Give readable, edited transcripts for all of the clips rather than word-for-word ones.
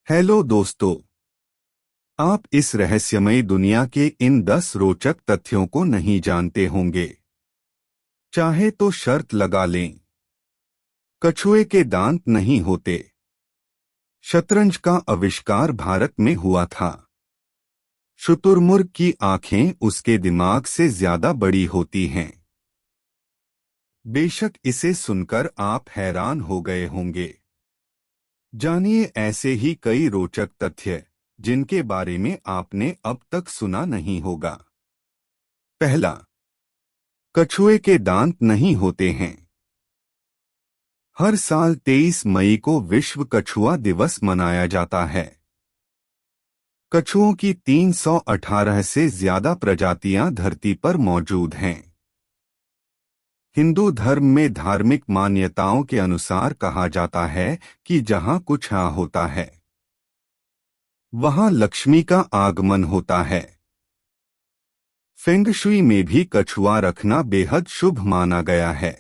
Hello दोस्तों। आप इस रहस्यमयी दुनिया के इन 10 रोचक तथ्यों को नहीं जानते होंगे। चाहे तो शर्त लगा लें। कछुए के दांत नहीं होते। शतरंज का आविष्कार भारत में हुआ था। शुतुरमुर्ग की आंखें उसके दिमाग से ज्यादा बड़ी होती हैं। बेशक इसे सुनकर आप हैरान हो गए होंगे। जानिए ऐसे ही कई रोचक तथ्य जिनके बारे में आपने अब तक सुना नहीं होगा। पहला, कछुए के दांत नहीं होते हैं। हर साल 23 मई को विश्व कछुआ दिवस मनाया जाता है। कछुओं की 318 से ज्यादा प्रजातियां धरती पर मौजूद हैं। हिंदू धर्म में धार्मिक मान्यताओं के अनुसार कहा जाता है कि जहां कुछ होता है वहां लक्ष्मी का आगमन होता है। फेंग शुई में भी कछुआ रखना बेहद शुभ माना गया है।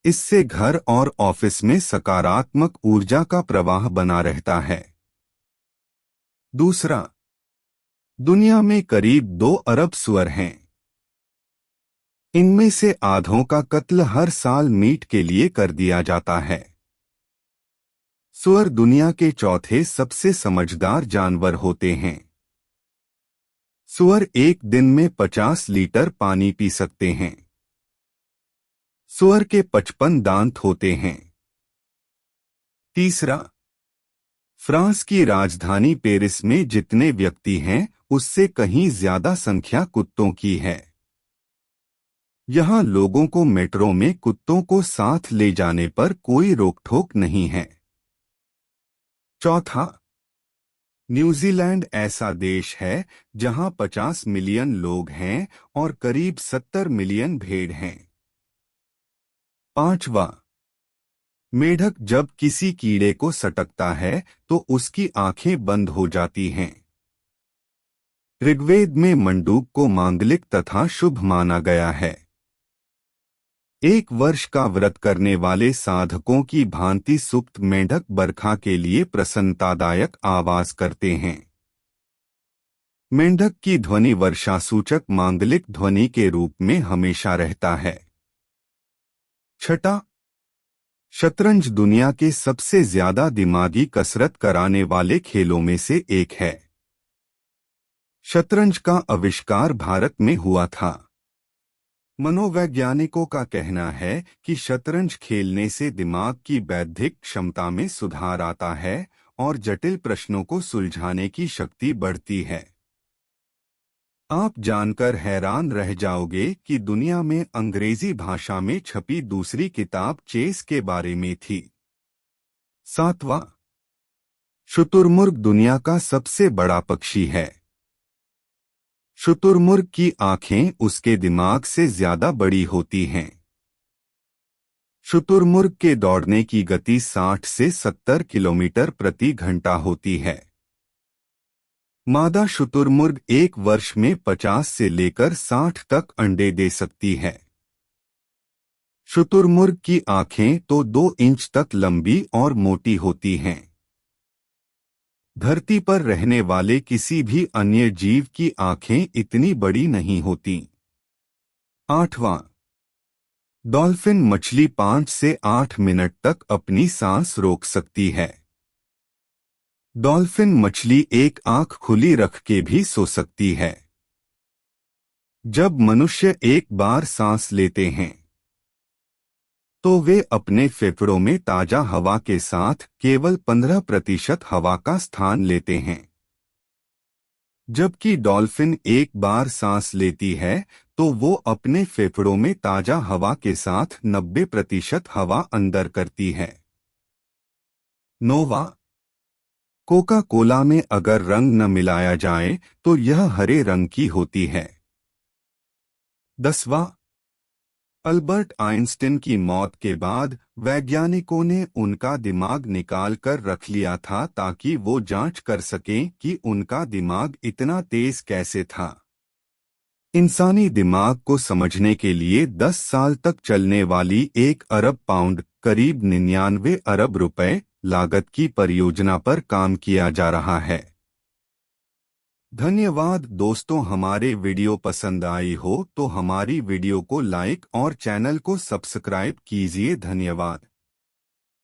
इससे घर और ऑफिस में सकारात्मक ऊर्जा का प्रवाह बना रहता है। दूसरा, दुनिया में करीब 2 अरब सूअर हैं। इनमें से आधों का कत्ल हर साल मीट के लिए कर दिया जाता है। सूअर दुनिया के चौथे सबसे समझदार जानवर होते हैं। सूअर एक दिन में 50 लीटर पानी पी सकते हैं। सूअर के 55 दांत होते हैं। तीसरा, फ्रांस की राजधानी पेरिस में जितने व्यक्ति हैं उससे कहीं ज्यादा संख्या कुत्तों की है। यहां लोगों को मेट्रो में कुत्तों को साथ ले जाने पर कोई रोकटोक नहीं है। चौथा, न्यूजीलैंड ऐसा देश है जहां 50 मिलियन लोग हैं और करीब 70 मिलियन भेड़ हैं। पांचवा, मेढक जब किसी कीड़े को सटकता है तो उसकी आंखें बंद हो जाती हैं। ऋग्वेद में मंडूक को मांगलिक तथा शुभ माना गया है। एक वर्ष का व्रत करने वाले साधकों की भांति सुप्त मेंढक बरखा के लिए प्रसन्नतादायक आवाज करते हैं। मेंढक की ध्वनि वर्षा सूचक मांगलिक ध्वनि के रूप में हमेशा रहता है। छठा, शतरंज दुनिया के सबसे ज्यादा दिमागी कसरत कराने वाले खेलों में से एक है। शतरंज का आविष्कार भारत में हुआ था। मनोवैज्ञानिकों का कहना है कि शतरंज खेलने से दिमाग की बौद्धिक क्षमता में सुधार आता है और जटिल प्रश्नों को सुलझाने की शक्ति बढ़ती है। आप जानकर हैरान रह जाओगे कि दुनिया में अंग्रेजी भाषा में छपी दूसरी किताब चेस के बारे में थी। सातवां, शुतुरमुर्ग दुनिया का सबसे बड़ा पक्षी है। शुतुरमुर्ग की आंखें उसके दिमाग से ज्यादा बड़ी होती हैं। शुतुरमुर्ग के दौड़ने की गति 60 से 70 किलोमीटर प्रति घंटा होती है। मादा शुतुरमुर्ग एक वर्ष में 50 से लेकर 60 तक अंडे दे सकती है। शुतुरमुर्ग की आंखें तो 2 इंच तक लंबी और मोटी होती हैं। धरती पर रहने वाले किसी भी अन्य जीव की आंखें इतनी बड़ी नहीं होती। आठवां, डॉल्फिन मछली 5 से 8 मिनट तक अपनी सांस रोक सकती है। डॉल्फिन मछली एक आंख खुली रख के भी सो सकती है। जब मनुष्य एक बार सांस लेते हैं तो वे अपने फेफड़ों में ताजा हवा के साथ केवल 15% हवा का स्थान लेते हैं। जबकि डॉल्फिन एक बार सांस लेती है तो वो अपने फेफड़ों में ताजा हवा के साथ 90% हवा अंदर करती है। नौवां, कोका कोला में अगर रंग न मिलाया जाए तो यह हरे रंग की होती है। 10वां, अल्बर्ट आइंस्टीन की मौत के बाद वैज्ञानिकों ने उनका दिमाग निकाल कर रख लिया था ताकि वो जांच कर सकें कि उनका दिमाग इतना तेज कैसे था। इंसानी दिमाग को समझने के लिए 10 साल तक चलने वाली 1 अरब पाउंड करीब 99 अरब रुपए लागत की परियोजना पर काम किया जा रहा है। धन्यवाद दोस्तों, हमारे वीडियो पसंद आई हो तो हमारी वीडियो को लाइक और चैनल को सब्सक्राइब कीजिए। धन्यवाद।